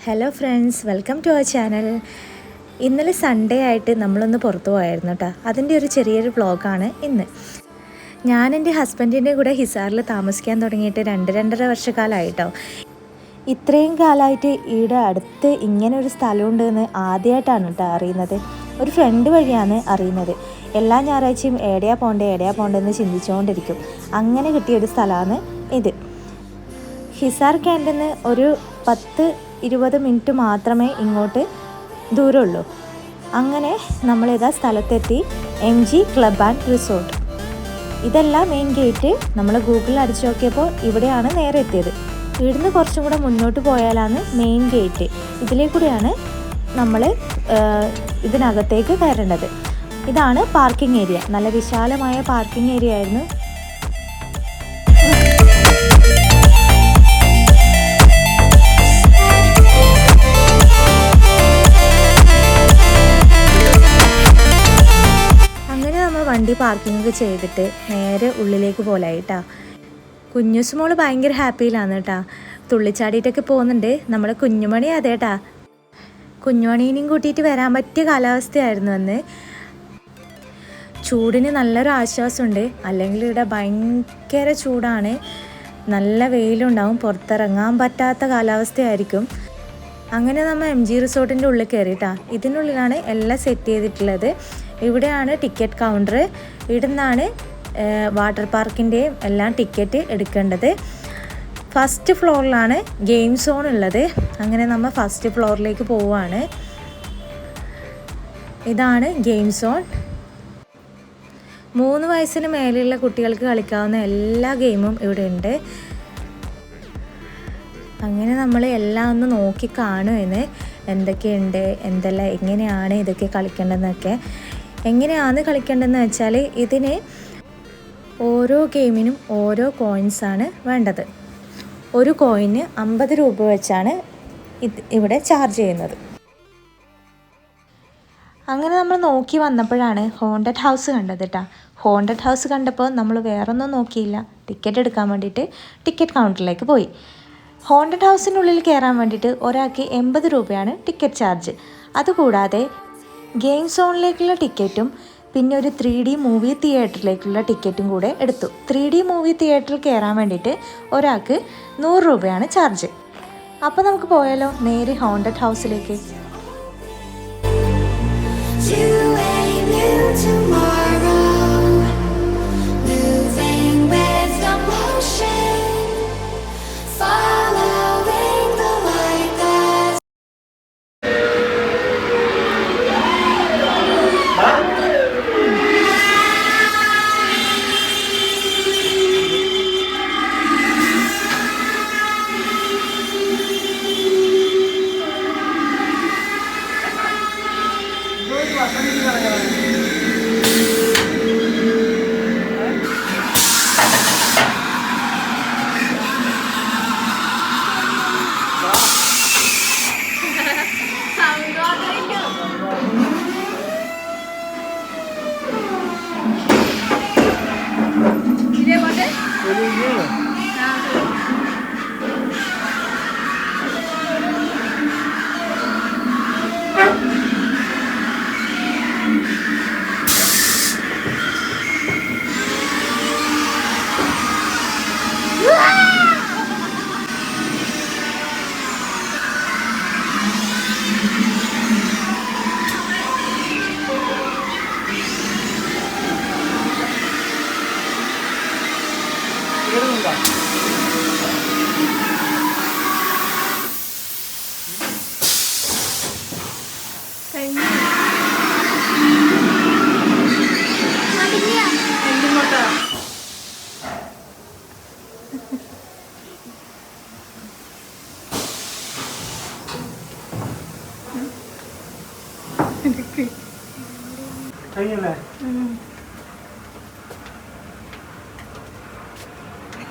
Hello friends, welcome to our channel. ഇന്നലെ Sunday ആയിട്ട് നമ്മളൊന്ന് പുറത്തു പോയായിരുന്നു കേട്ടോ. അതിൻ്റെ ഒരു ചെറിയൊരു വ്ളോഗാണ് ഇന്ന്. ഞാൻ എൻ്റെ ഹസ്ബൻഡിൻ്റെ കൂടെ ഹിസാറിൽ താമസിക്കാൻ തുടങ്ങിയിട്ട് 2-2.5 വർഷക്കാലമായിട്ടോ. ഇത്രയും കാലമായിട്ട് ഇവിടെ അടുത്ത് ഇങ്ങനെ ഒരു സ്ഥലമുണ്ടെന്ന് ആദ്യമായിട്ടാണ് കേട്ടോ അറിയുന്നത്. ഒരു ഫ്രണ്ട് വഴിയാണ് അറിയുന്നത്. എല്ലാ ഞായറാഴ്ചയും എവിടെയാ പോണ്ടേന്ന് ചിന്തിച്ചുകൊണ്ടിരിക്കും. അങ്ങനെ കിട്ടിയൊരു സ്ഥലമാണ് ഇത്. ഹിസാർ ക്യാൻറ്റിൽ നിന്ന് ഒരു 10-20 മിനിറ്റ് മാത്രമേ ഇങ്ങോട്ട് ദൂരമുള്ളൂ. അങ്ങനെ നമ്മളിതാ സ്ഥലത്തെത്തി. MG club and resort. ഇതല്ല മെയിൻ ഗേറ്റ്. നമ്മൾ ഗൂഗിളിൽ അടിച്ചു നോക്കിയപ്പോൾ ഇവിടെയാണ് നേരെ എത്തിയത്. ഇവിടുന്ന് കുറച്ചും കൂടെ മുന്നോട്ട് പോയാലാണ് മെയിൻ ഗേറ്റ്. ഇതിലേക്കൂടെയാണ് നമ്മൾ ഇതിനകത്തേക്ക് കയറേണ്ടത്. ഇതാണ് പാർക്കിംഗ് ഏരിയ. നല്ല വിശാലമായ പാർക്കിംഗ് ഏരിയ ആയിരുന്നു. വണ്ടി പാർക്കിംഗ് ചെയ്തിട്ട് നേരെ ഉള്ളിലേക്ക് പോലായിട്ടാ. കുഞ്ഞുസ് മോള് ഭയങ്കര ഹാപ്പിയിലാണ് കേട്ടാ. തുള്ളിച്ചാടിയിട്ടൊക്കെ പോകുന്നുണ്ട്. നമ്മുടെ കുഞ്ഞുമണി അതേട്ടാ. കുഞ്ഞുമണീനെയും കൂട്ടിയിട്ട് വരാൻ പറ്റിയ കാലാവസ്ഥയായിരുന്നു അന്ന്. ചൂടിന് നല്ലൊരു ആശ്വാസമുണ്ട്. അല്ലെങ്കിൽ ഇവിടെ ഭയങ്കര ചൂടാണ്. നല്ല വെയിലുണ്ടാവും. പുറത്തിറങ്ങാൻ പറ്റാത്ത കാലാവസ്ഥയായിരിക്കും. അങ്ങനെ നമ്മൾ MG റിസോർട്ടിൻ്റെ ഉള്ളിൽ കയറിയിട്ടാ. ഇതിനുള്ളിലാണ് എല്ലാം സെറ്റ് ചെയ്തിട്ടുള്ളത്. ഇവിടെയാണ് ടിക്കറ്റ് കൗണ്ടർ. ഇവിടെ നിന്നാണ് വാട്ടർ പാർക്കിൻ്റെയും എല്ലാം ടിക്കറ്റ് എടുക്കേണ്ടത്. ഫസ്റ്റ് ഫ്ലോറിലാണ് ഗെയിം സോൺ ഉള്ളത്. അങ്ങനെ നമ്മൾ ഫസ്റ്റ് ഫ്ലോറിലേക്ക് പോവുകയാണ്. ഇതാണ് ഗെയിം സോൺ. 3 വയസ്സിന് മേലെയുള്ള കുട്ടികൾക്ക് കളിക്കാവുന്ന എല്ലാ ഗെയിമും ഇവിടെ ഉണ്ട്. അങ്ങനെ നമ്മൾ എല്ലാം ഒന്ന് നോക്കി കാണുമെന്ന്, എന്തൊക്കെയുണ്ട്, എന്തെല്ലാം, എങ്ങനെയാണ് ഇതൊക്കെ കളിക്കേണ്ടതെന്നൊക്കെ. എങ്ങനെയാണ് കളിക്കേണ്ടതെന്ന് വെച്ചാൽ ഇതിന് ഓരോ ഗെയിമിനും ഓരോ കോയിൻസാണ് വേണ്ടത്. ഒരു കോയിന് 50 രൂപ വെച്ചാണ് ഇവിടെ ചാർജ് ചെയ്യുന്നത്. അങ്ങനെ നമ്മൾ നോക്കി വന്നപ്പോഴാണ് ഹോണ്ടഡ് ഹൗസ് കണ്ടത് കേട്ടോ. ഹോണ്ടഡ് ഹൗസ് കണ്ടപ്പോൾ നമ്മൾ വേറൊന്നും നോക്കിയില്ല. ടിക്കറ്റ് എടുക്കാൻ വേണ്ടിയിട്ട് ടിക്കറ്റ് കൗണ്ടറിലേക്ക് പോയി. ഹോണ്ടഡ് ഹൗസിനുള്ളിൽ കയറാൻ വേണ്ടിയിട്ട് ഒരാൾക്ക് 80 രൂപയാണ് ടിക്കറ്റ് ചാർജ്. അതുകൂടാതെ ഗെയിം സോണിലേക്കുള്ള ടിക്കറ്റും പിന്നെ ഒരു 3D മൂവി തിയേറ്ററിലേക്കുള്ള ടിക്കറ്റും കൂടെ എടുത്തു. 3D മൂവി തിയേറ്ററിൽ കയറാൻ വേണ്ടിയിട്ട് ഒരാൾക്ക് 100 രൂപയാണ് ചാർജ്. അപ്പോൾ നമുക്ക് പോയാലോ നേരെ ഹോണ്ടഡ് ഹൗസിലേക്ക്.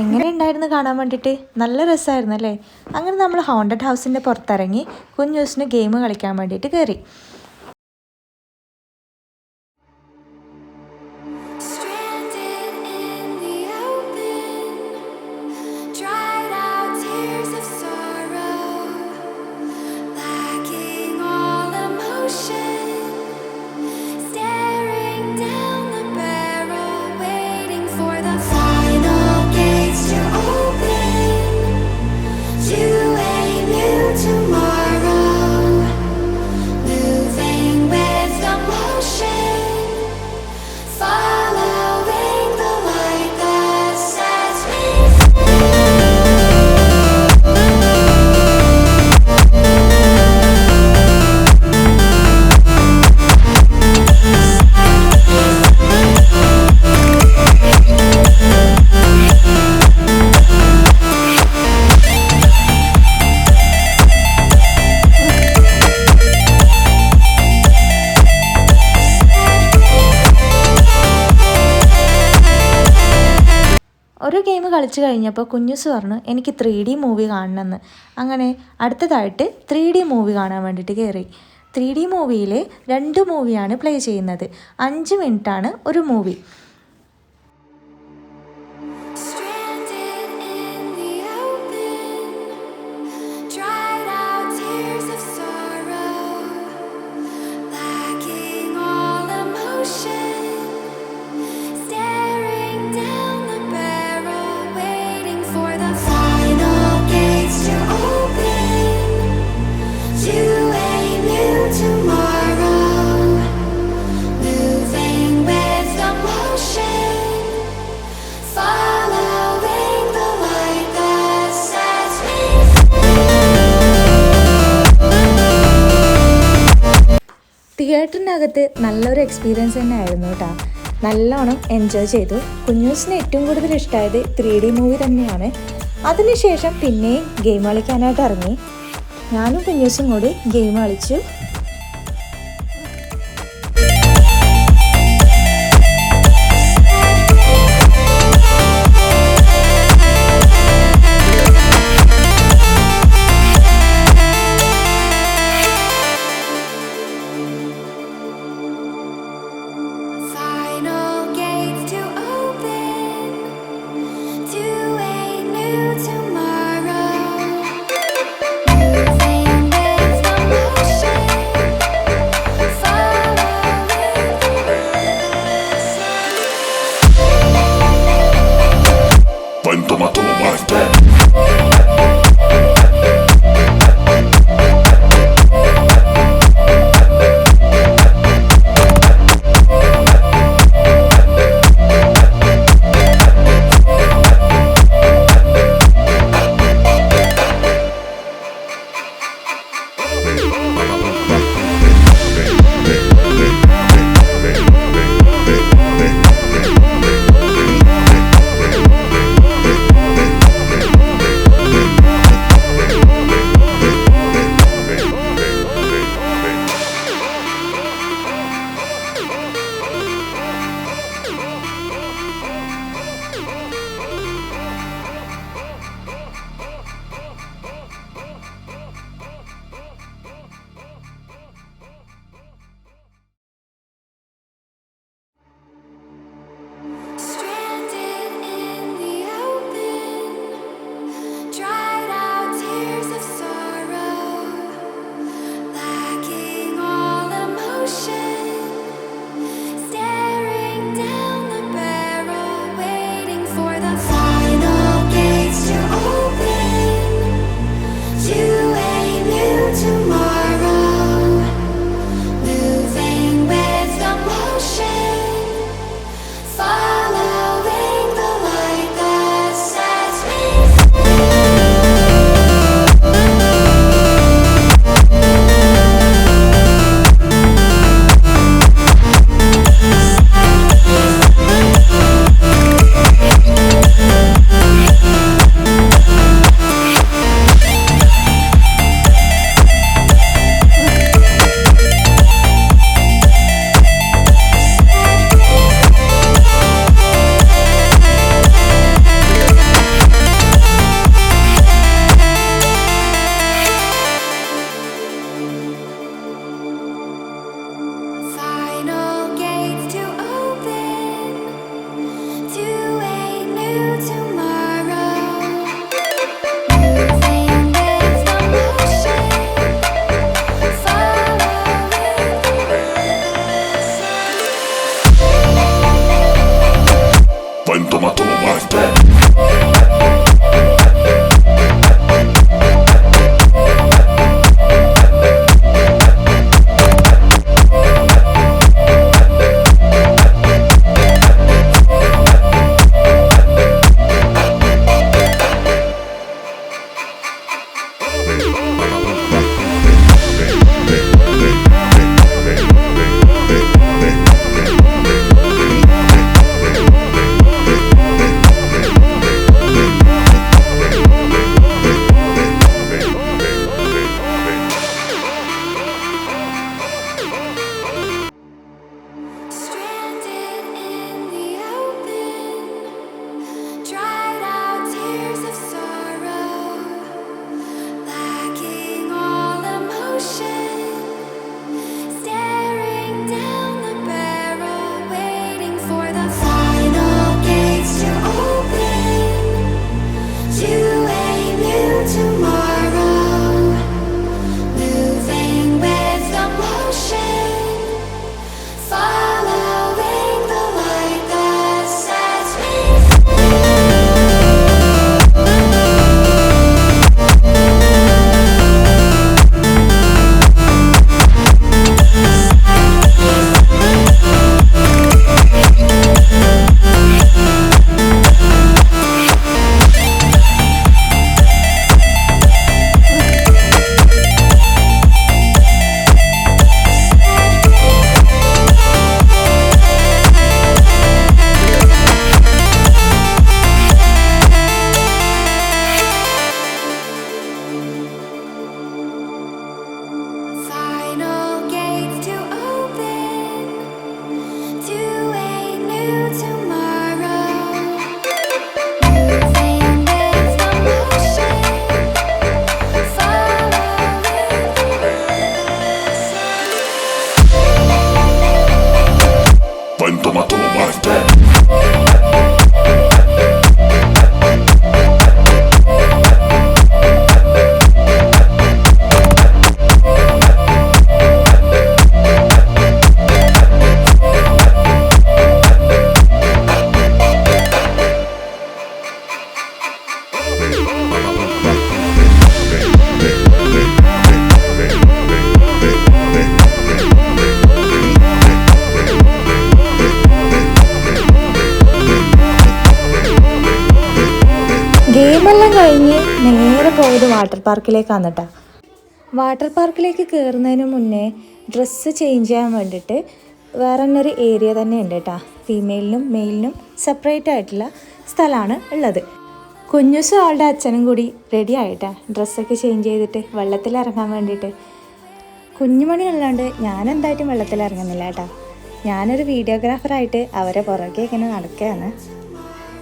എങ്ങനെ ഉണ്ടായിരുന്നു കാണാൻ വേണ്ടിയിട്ട്? നല്ല രസമായിരുന്നു അല്ലേ? അങ്ങനെ നമ്മൾ ഹോണ്ടഡ് ഹൗസിൻ്റെ പുറത്തിറങ്ങി കുഞ്ഞൂസിന് ഗെയിം കളിക്കാൻ വേണ്ടിയിട്ട് കയറി. കളിച്ച് കഴിഞ്ഞപ്പോൾ കുഞ്ഞൂസ് പറഞ്ഞു എനിക്ക് 3D മൂവി കാണണമെന്ന്. അങ്ങനെ അടുത്തതായിട്ട് 3D മൂവി കാണാൻ വേണ്ടിയിട്ട് കയറി. 3D മൂവിയിൽ 2 മൂവിയാണ് പ്ലേ ചെയ്യുന്നത്. 5 മിനിറ്റാണ് ഒരു മൂവി. തിയേറ്ററിനകത്ത് നല്ലൊരു എക്സ്പീരിയൻസ് തന്നെ ആയിരുന്നു കേട്ടോ. നല്ലോണം എൻജോയ് ചെയ്തു. കുഞ്ഞൂസിന് ഏറ്റവും കൂടുതൽ ഇഷ്ടമായത് 3D മൂവി തന്നെയാണ്. അതിനുശേഷം പിന്നെയും ഗെയിം കളിക്കാനായിട്ട് ഇറങ്ങി. ഞാനും കുഞ്ഞൂസും കൂടി ഗെയിം കളിച്ചു. പോയത് വാട്ടർ പാർക്കിലേക്കാണ് കേട്ടോ. വാട്ടർ പാർക്കിലേക്ക് കയറുന്നതിന് മുന്നേ ഡ്രസ്സ് ചേഞ്ച് ചെയ്യാൻ വേണ്ടിയിട്ട് വേറെ തന്നെ ഒരു ഏരിയ തന്നെ ഉണ്ട് കേട്ടോ. ഫീമെയിലിനും മെയിലിനും സെപ്പറേറ്റ് ആയിട്ടുള്ള സ്ഥലമാണ് ഉള്ളത്. കുഞ്ഞുസും അവളുടെ അച്ഛനും കൂടി റെഡി ആയിട്ടാ ഡ്രസ്സൊക്കെ ചേഞ്ച് ചെയ്തിട്ട് വെള്ളത്തിലിറങ്ങാൻ വേണ്ടിയിട്ട്. കുഞ്ഞുമണി ഉള്ളതുകൊണ്ട് ഞാൻ എന്തായിട്ടും വെള്ളത്തിലിറങ്ങുന്നില്ല കേട്ടോ. ഞാനൊരു വീഡിയോഗ്രാഫറായിട്ട് അവരെ പുറകെ ഇങ്ങനെ നടക്കുകയാണ്.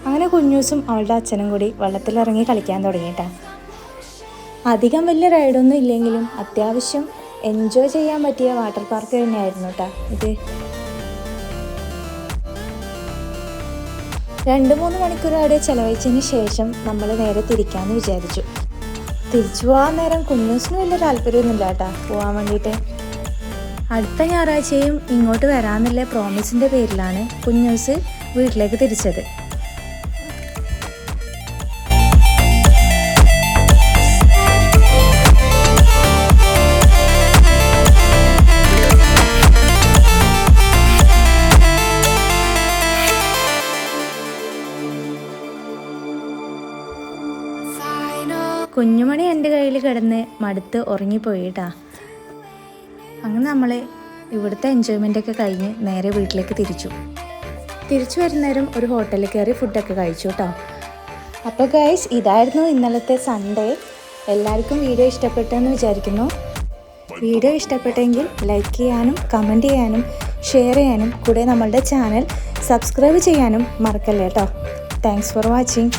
അങ്ങനെ കുഞ്ഞൂസും അവളുടെ അച്ഛനും കൂടി വെള്ളത്തിലിറങ്ങി കളിക്കാൻ തുടങ്ങിയിട്ടാ. അധികം വലിയ റൈഡൊന്നും ഇല്ലെങ്കിലും അത്യാവശ്യം എൻജോയ് ചെയ്യാൻ പറ്റിയ വാട്ടർ പാർക്ക് തന്നെയായിരുന്നു കേട്ടോ ഇത്. 2-3 മണിക്കൂർ അവിടെ ചിലവഴിച്ചതിന് ശേഷം നമ്മൾ നേരെ തിരിക്കാമെന്ന് വിചാരിച്ചു. തിരിച്ചു പോകാൻ നേരം കുഞ്ഞൂസിന് വലിയ താല്പര്യമൊന്നുമില്ല കേട്ടോ പോകാൻ വേണ്ടിയിട്ട്. അടുത്ത ഞായറാഴ്ചയും ഇങ്ങോട്ട് വരാമെന്നുള്ള പ്രോമിസിൻ്റെ പേരിലാണ് കുഞ്ഞൂസ് വീട്ടിലേക്ക് തിരിച്ചത്. കുഞ്ഞുമണി എൻ്റെ കയ്യിൽ കിടന്ന് മടുത്ത് ഉറങ്ങിപ്പോയിട്ടാ. അങ്ങനെ നമ്മൾ ഇവിടുത്തെ എൻജോയ്മെൻ്റൊക്കെ കഴിഞ്ഞ് നേരെ വീട്ടിലേക്ക് തിരിച്ചു വരുന്നേരം ഒരു ഹോട്ടലിൽ കയറി ഫുഡൊക്കെ കഴിച്ചു കേട്ടോ. അപ്പോൾ ഗൈസ്, ഇതായിരുന്നു ഇന്നലത്തെ സൺഡേ. എല്ലാവർക്കും വീഡിയോ ഇഷ്ടപ്പെട്ടെന്ന് വിചാരിക്കുന്നു. വീഡിയോ ഇഷ്ടപ്പെട്ടെങ്കിൽ ലൈക്ക് ചെയ്യാനും കമൻറ്റ് ചെയ്യാനും ഷെയർ ചെയ്യാനും കൂടെ നമ്മളുടെ ചാനൽ സബ്സ്ക്രൈബ് ചെയ്യാനും മറക്കല്ലേ കേട്ടോ. Thanks for watching.